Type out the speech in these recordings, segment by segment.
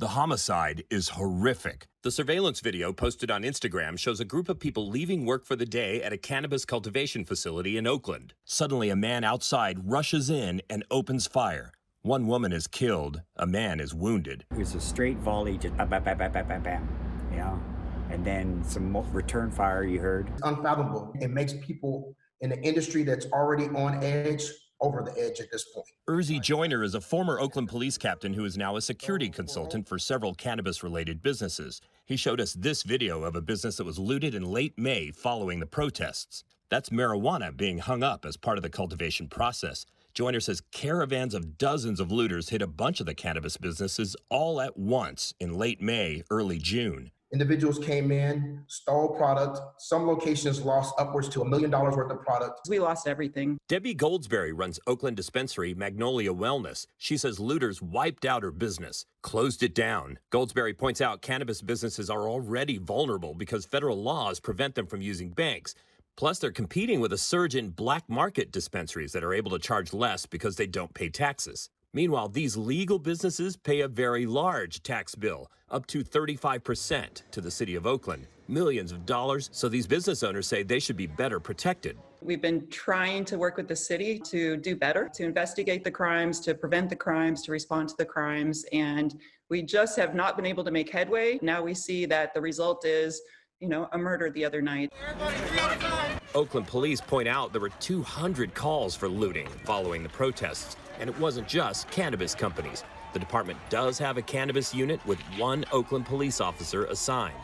The homicide is horrific. The surveillance video posted on Instagram shows a group of people leaving work for the day at a cannabis cultivation facility in Oakland. Suddenly, a man outside rushes in and opens fire. One woman is killed. A man is wounded. It was a straight volley, just bam, bam, bam, bam, bam, bam, bam, you know, and then some return fire you heard. It's unfathomable. It makes people in the industry that's already on edge over the edge at this point. Urzi Joyner is a former Oakland police captain who is now a security consultant for several cannabis-related businesses. He showed us this video of a business that was looted in late May following the protests. That's marijuana being hung up as part of the cultivation process. Joyner says caravans of dozens of looters hit a bunch of the cannabis businesses all at once in late May, early June. Individuals came in, stole product. Some locations lost upwards to $1 million worth of product. We lost everything. Debbie Goldsberry runs Oakland dispensary Magnolia Wellness. She says looters wiped out her business, closed it down. Goldsberry points out cannabis businesses are already vulnerable because federal laws prevent them from using banks. Plus, they're competing with a surge in black market dispensaries that are able to charge less because they don't pay taxes. Meanwhile, these legal businesses pay a very large tax bill, up to 35% to the city of Oakland, millions of dollars. So these business owners say they should be better protected. We've been trying to work with the city to do better, to investigate the crimes, to prevent the crimes, to respond to the crimes, and we just have not been able to make headway. Now we see that the result is, a murder the other night. Oakland police point out there were 200 calls for looting following the protests, and it wasn't just cannabis companies. The department does have a cannabis unit with one Oakland police officer assigned.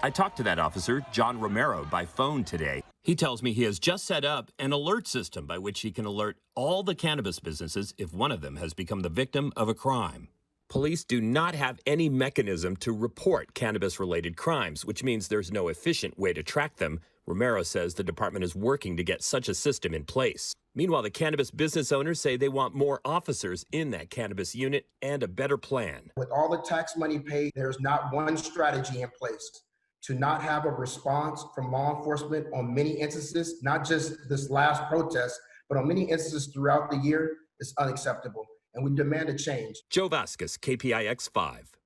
I talked to that officer, John Romero, by phone today. He tells me he has just set up an alert system by which he can alert all the cannabis businesses if one of them has become the victim of a crime. Police do not have any mechanism to report cannabis-related crimes, which means there's no efficient way to track them. Romero says the department is working to get such a system in place. Meanwhile, the cannabis business owners say they want more officers in that cannabis unit and a better plan. With all the tax money paid, there's not one strategy in place to not have a response from law enforcement on many instances, not just this last protest, but on many instances throughout the year is unacceptable. And we demand a change. Joe Vasquez, KPIX 5.